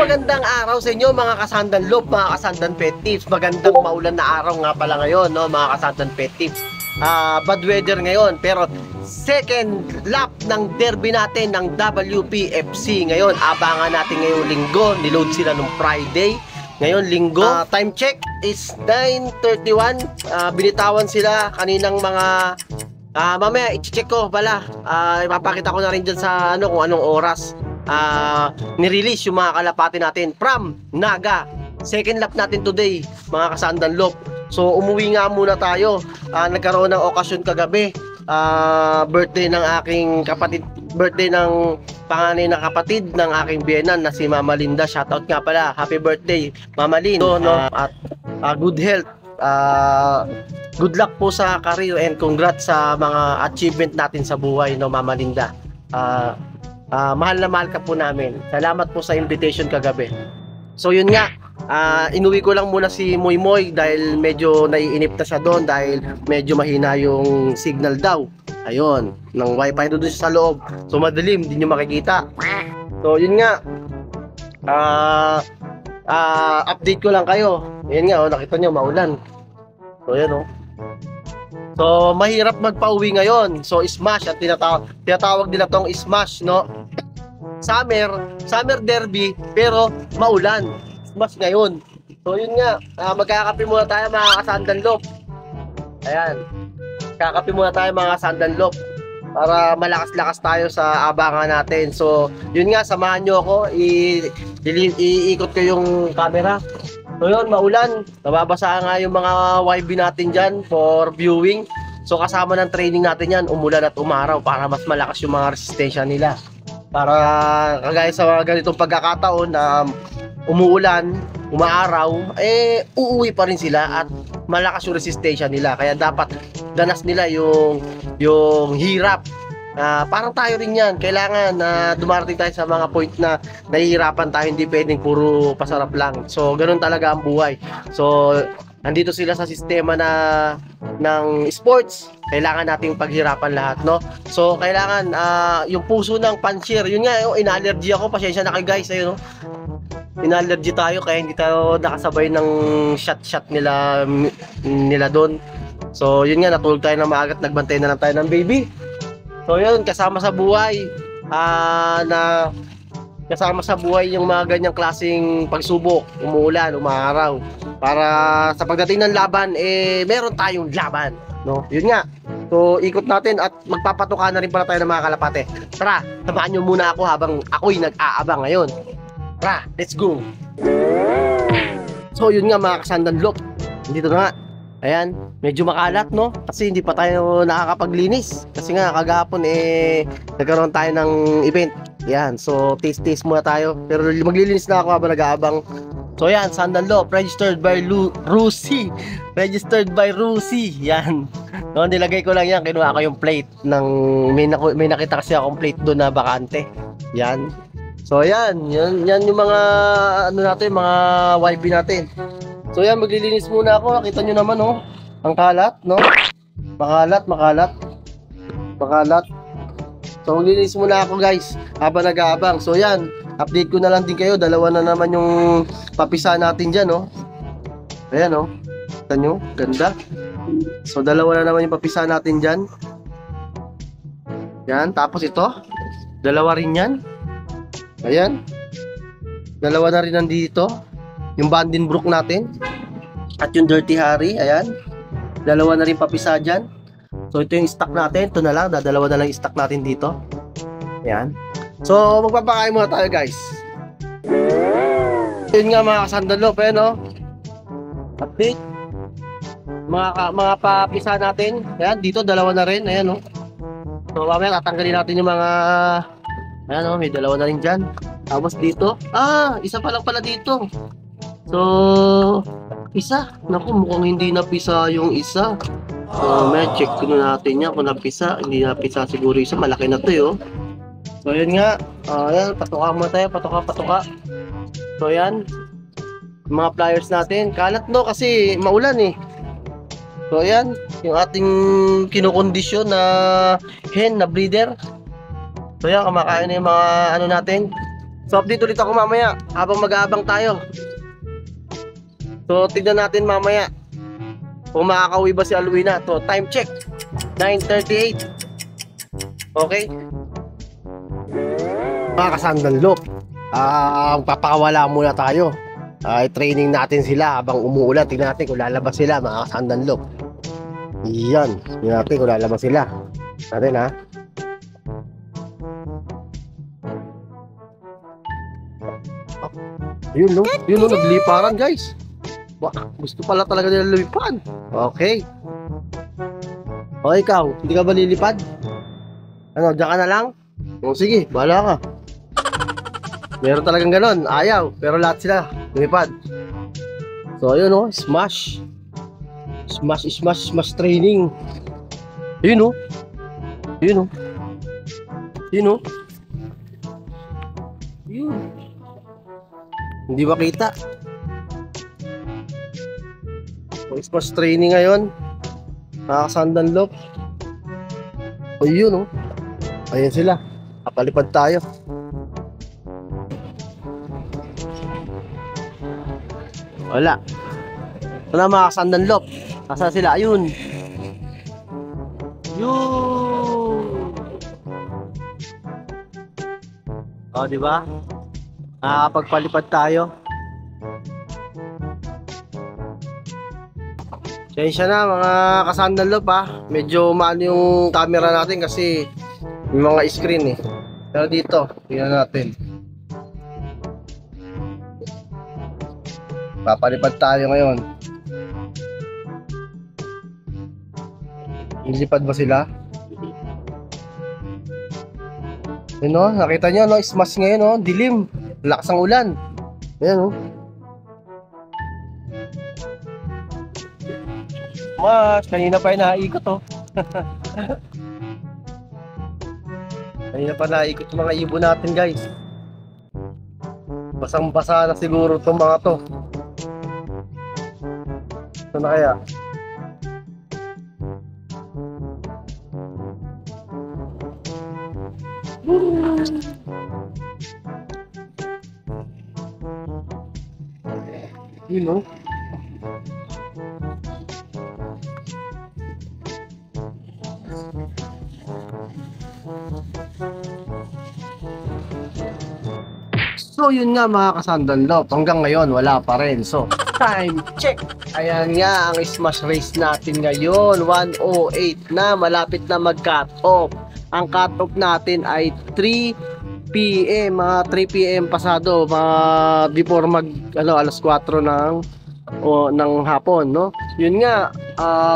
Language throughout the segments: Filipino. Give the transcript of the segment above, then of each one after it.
magandang araw sa inyo mga kasandan loob, mga kasandan pet tips. Magandang maulan na araw nga pala ngayon, no, mga kasandan pet tips. Bad weather ngayon, pero second lap ng derby natin ng WPFC ngayon. Abangan natin ngayong linggo. Niload sila nung Friday. Ngayon linggo, time check is 9:31. Binitawan sila kaninang mga mamaya i-check ko pala. Ipapakita ko na rin dyan sa kung anong oras nirelease yung mga kalapati natin from Naga. Second lap natin today, mga kasandan loob. So umuwi nga muna tayo. Nagkaroon ng okasyon kagabi. Birthday ng aking kapatid, birthday ng panganay na kapatid ng aking biyenan na si Mama Linda. Shoutout nga pala, happy birthday Mama Lin. At good health, good luck po sa career and congrats sa mga achievement natin sa buhay, no, Mama Linda. Mahal na mahal ka po namin. Salamat po sa invitation kagabi. So yun nga, inuwi ko lang muna si Moy Moy dahil medyo naiinip na siya doon dahil medyo mahina yung signal daw. Ayun, ng wifi doon sa loob. So madilim, hindi nyo makikita. So yun nga, update ko lang kayo. Yun nga, nakita nyo maulan. So yan So mahirap magpa-uwi ngayon. So smash at tinatawag nila tong smash, no? Summer derby pero maulan. Smash ngayon. So yun nga, magkakape muna tayo mga kasandan loob. Ayan. Kakape muna tayo mga kasandan loob para malakas-lakas tayo sa abangan natin. So yun nga, samahan nyo ako. Iikot ko yung camera. So yun, maulan. Nababasa nga yung mga YB natin dyan for viewing. So kasama ng training natin yan, umulan at umaraw para mas malakas yung mga resistensya nila. Para kagaya sa mga ganitong pagkakataon na umuulan, umaaraw, uuwi pa rin sila at malakas yung resistensya nila. Kaya dapat danas nila yung hirap. Parang tayo rin yan, kailangan na dumarating tayo sa mga point na nahihirapan tayo, hindi pwedeng puro pasarap lang. So ganoon talaga ang buhay. So nandito sila sa sistema ng sports, kailangan nating paghirapan lahat, no? So kailangan yung puso ng pansier, yun nga, in-allergy ako, pasensya na kayo guys, ayun, no? In-allergy tayo kaya hindi tayo nakasabay ng shot nila doon. So yun nga, natulog tayo ng maaga at nagbantay na lang tayo ng baby. So yun, kasama sa buhay kasama sa buhay yung mga ganyang klaseng pagsubok, umuulan, umaaraw, para sa pagdating ng laban, meron tayong laban, no? Yun nga. So ikot natin at magpapatuka na rin pala tayo ng mga kalapate. Tara, samahan nyo muna ako habang ako'y nag-aabang ngayon. Tara, let's go. So yun nga mga kasandan loob, dito na nga. Ayan, medyo makalat, no? Kasi hindi pa tayo nakakapaglinis. Kasi nga kagahapon nagkaroon tayo ng event. Yan, so taste muna tayo. Pero maglilinis na ako habang nag-aabang. So yan, Sandan Loob, registered by Rusi. Registered by Rusi. Yan. No, nilagay ko lang yan, kinuha ko yung plate ng may nakita kasi akong plate doon na bakante. Yan. So yan yung mga natin, mga YB natin. So yan, maglilinis muna ako. Nakita nyo naman, oh, ang kalat, no? Makalat. So maglilinis muna ako guys habang nag-aabang. So yan, update ko na lang din kayo. Dalawa na naman yung papisa natin dyan, oh. Ayan, oh. Kita nyo, ganda. So dalawa na naman yung papisa natin dyan. Yan, tapos ito, dalawa rin yan. Ayan, dalawa na rin nandito. Yung Vandenbroek natin at yung Dirty Harry, ayan, dalawa na rin papisa dyan. So ito yung stock natin, ito na lang, dadalawa na lang yung stock natin dito. Ayan. So magpapakain muna tayo guys. Yun nga mga kasandan loob, no? Update mga papisa natin. Ayan, dito dalawa na rin, ayan, no? So mamaya tatanggalin natin yung mga, ayan, no? May dalawa na rin dyan. Tapos dito, isa pa lang pala dito. So, isa. Naku, mukhang hindi napisa yung isa. So, may check ko natin yan kung napisa. Hindi napisa siguro isa. Malaki na to, oh. So, yun nga. Ayan, patuka mo tayo. Patuka. So, yan. Mga pliers natin. Kalat, no? Kasi maulan, eh. So, ayan. Yung ating kinukondisyon na hen, na breeder. So, yan. Kumakain na yung mga natin. So update ulit ako mamaya habang mag-aabang tayo. So tignan natin mamaya kung makakauwi ba si Alwina. So time check 9:38. Okay, mga kasandanlop, papakawala muna tayo. I-training natin sila habang umuulan. Tignan natin kung lalabas sila, mga kasandanlop. Yan, tignan natin kung lalabas sila. Natin ha. Yun no, nagliparan guys. Wah, gusto pala talaga nila lumipad. Okay. O ikaw, hindi ka ba lilipad? Ano, diyan ka na lang? O sige, bahala ka. Meron talagang ganon, ayaw. Pero lahat sila lumipad. So ayun o, smash training. Yun o. Yun. Hindi makita. Smash training ngayon. Nakakasandanlop. O yun o. Ayan sila. Kapalipad tayo. Wala. Wala, mga kasandanlop. Nasaan sila? Ayun. Yun. O, diba? Nakakapagpalipad tayo. Sensya na mga kasandanlop ha. Medyo maano yung camera natin kasi may mga screen eh. Pero dito, tingnan natin. Papalipad tayo ngayon. Ilipad ba sila? Yun o, nakita nyo no, smash ngayon o, dilim. Lakas ang ulan. Ayan o. Mas, kanina pa yung naikot oh. Kanina pa naikot yung mga ibon natin guys. Basang-basa na siguro itong mga to. Ito na kaya? Yun oh. So yun nga mga kasandanlop, hanggang ngayon wala pa rin. So time check. Ayan nga ang smash race natin ngayon, 1:08 na, malapit na mag-cut off. Ang cut off natin ay 3 PM, mga 3 PM pasado, mga before mag alas 4 ng hapon, no? Yun nga,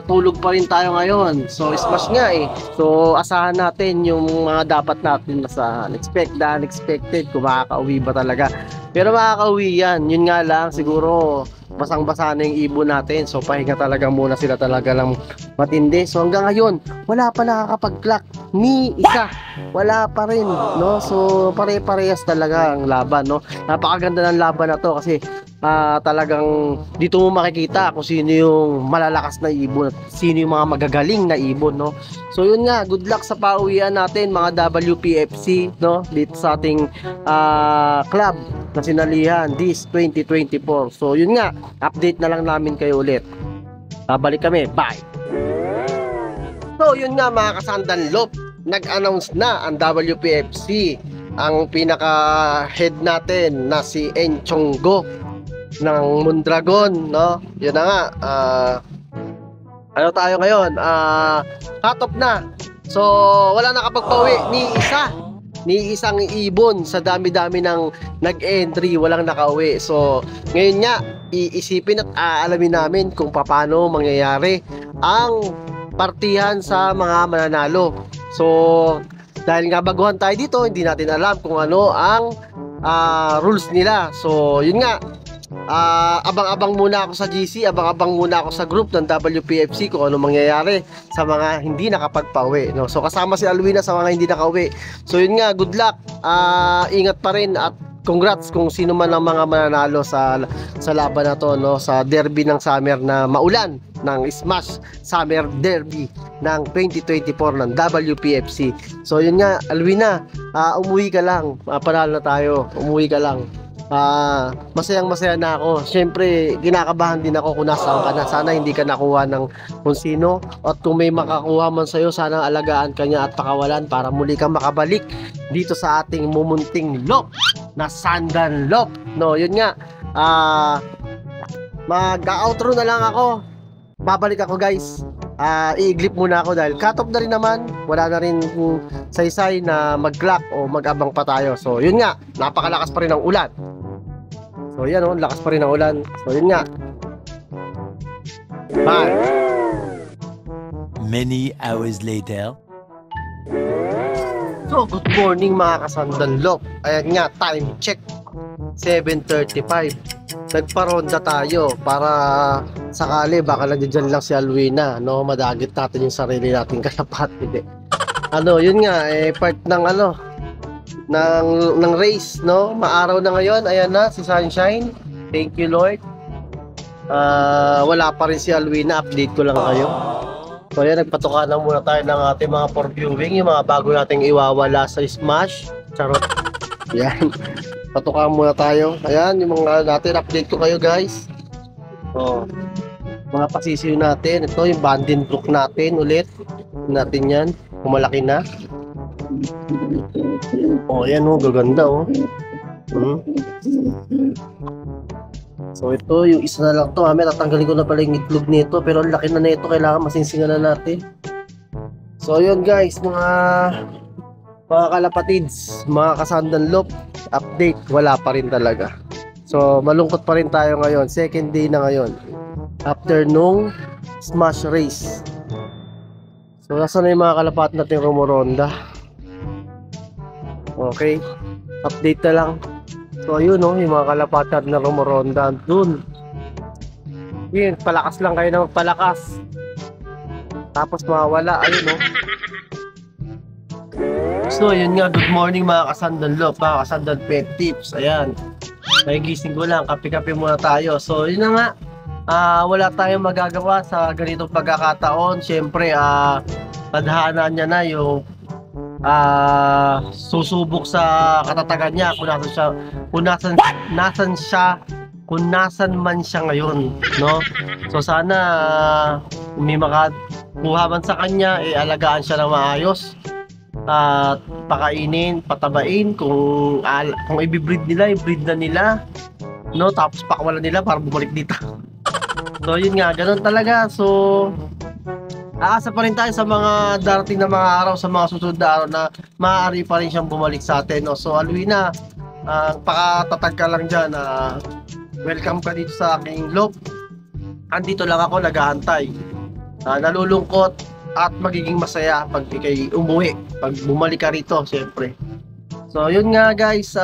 tulog pa rin tayo ngayon. So smash nga eh. So asahan natin yung mga dapat natin sa unexpected kung makakauwi ba talaga. Pero makakauwi yan. Yun nga lang, siguro basang-basa na yung ibon natin. So pahinga talaga muna sila talaga lang matindi. So hanggang ngayon, wala pa nakakapag-clock ni isa. Wala pa rin, no? So pare-parehas talaga ang laban, no? Napakaganda ng laban na to kasi talagang dito mo makikita kung sino yung malalakas na ibon at sino yung mga magagaling na ibon, no? So yun nga, good luck sa pauwian natin mga WPFC, no? Dito sa ating club na sinalihan this 2024. So yun nga, update na lang namin kayo ulit. Babalik kami, bye! So yun nga mga kasandanlop, nag-announce na ang WPFC, ang pinaka-head natin na si Enchonggo ng Mondragon, no? Yun na nga, ano tayo ngayon? Cut off na. So wala nakapagpauwi ni isang ibon sa dami-dami ng nag-entry, walang nakauwi. So ngayon nga, iisipin at aalamin namin kung paano mangyayari ang partihan sa mga mananalo. So dahil nga baguhan tayo dito, hindi natin alam kung ano ang rules nila. So yun nga, abang-abang muna ako sa GC, abang-abang muna ako sa group ng WPFC kung ano mangyayari sa mga hindi nakapagpauwi, no? So kasama si Alwina sa mga hindi nakauwi. So yun nga, good luck, ingat pa rin at congrats kung sino man ang mga mananalo sa laban na to, no, sa derby ng summer na maulan, ng Smash Summer Derby ng 2024 ng WPFC. So yun nga, Alwina, umuwi ka lang, panalo na tayo, umuwi ka lang. Masayang masaya na ako. Siyempre kinakabahan din ako kung nasaan ka na. Sana hindi ka nakuha ng kung sino, at kung may makakuha man sa'yo, sana alagaan ka niya at pakawalan para muli kang makabalik dito sa ating mumunting lop na Sandan Lop, no. Yun nga, mag-outro na lang ako. Babalik ako, guys. I-iglip muna ako dahil cut off na rin naman. Wala na rin saysay na mag-clock o mag-abang pa tayo. So yun nga, napakalakas pa rin ang ulan. So yan, oh, lakas pa rin ang ulan. So yun nga. Bye. Many hours later. So good morning mga kasandan lop. Ayan nga, time check 7:35. Nagparonda tayo para sakali baka nandiyan lang si Alwina, no, madagit natin yung sarili nating kalapati. Ano, yun nga, part ng ng race, no. Maaraw na ngayon. Ayan na si Sunshine. Thank you, Lord. Wala pa rin si Alwina, update ko lang kayo. So ayan, nagpatukan na muna tayo ng ating mga for viewing, yung mga bago nating iwawala sa Smash. Charot. Yan. Patukan muna tayo. Ayan, yung mga natin, update ko kayo, guys. So, mga pasisiyo natin. Ito, yung Bandin Brook natin ulit. Natin yan. Kumalaki na. Oh, ayan, oh, gaganda, oh. So ito, yung isa na lang to. May tatanggalin ko na pala yung itlog nito, pero ang laki na nito, kailangan masinsingan na natin. So yun, guys, mga kalapatids, mga kasandan lop, update, wala pa rin talaga. So malungkot pa rin tayo ngayon, second day na ngayon after nung Smash race. So nasa na yung mga kalapat natin rumoronda. Okay, update na lang. So ayun, no, yung mga kalapatan na rumoronda dun. Yun, palakas lang kayo na magpalakas. Tapos mawala, ayun, no. So ayun nga, good morning mga kasandan lop, mga kasandan pet tips. Ayan, nagigising ko lang, kape-kape muna tayo. So yun na nga, wala tayong magagawa sa ganitong pagkakataon. Syempre, tadhana niya na yung susubok sa katatagan niya kung nasan man siya ngayon, no. So sana may makakuha man sa kanya, alagaan siya ng maayos at pakainin, patabain. Kung i-breed nila, i-breed na nila, no, tapos pakawalan nila para bumalik dito. So yun nga, ganun talaga. So aasa pa rin tayo sa mga darating na mga araw, sa mga susunod na araw na maaari pa rin siyang bumalik sa atin, no? So Alwina, pakatatag ka lang dyan. Welcome ka dito sa aking lop. Andito lang ako, nag-aantay. Nalulungkot at magiging masaya pag ikay umuwi, pag bumalik ka rito, syempre. So yun nga, guys,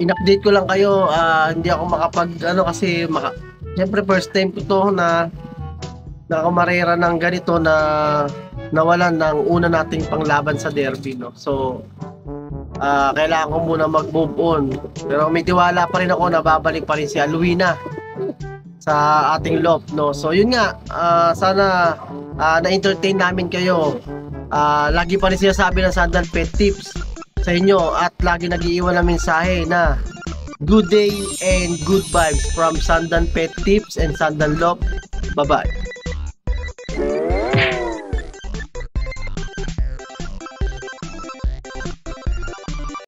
in-update ko lang kayo. Hindi ako kasi syempre first time ko to na nakamarera ng ganito, na nawalan ng una nating panglaban sa derby, no. So kailangan ko muna mag-move on, pero may tiwala pa rin ako na babalik pa rin si Alwina sa ating lop, no. So yun nga, sana na-entertain namin kayo. Lagi pa rin sinasabi ng Sandan Pet Tips sa inyo, at lagi nag-iiwan ng mensahe na good day and good vibes from Sandan Pet Tips and Sandan Lop. Bye-bye.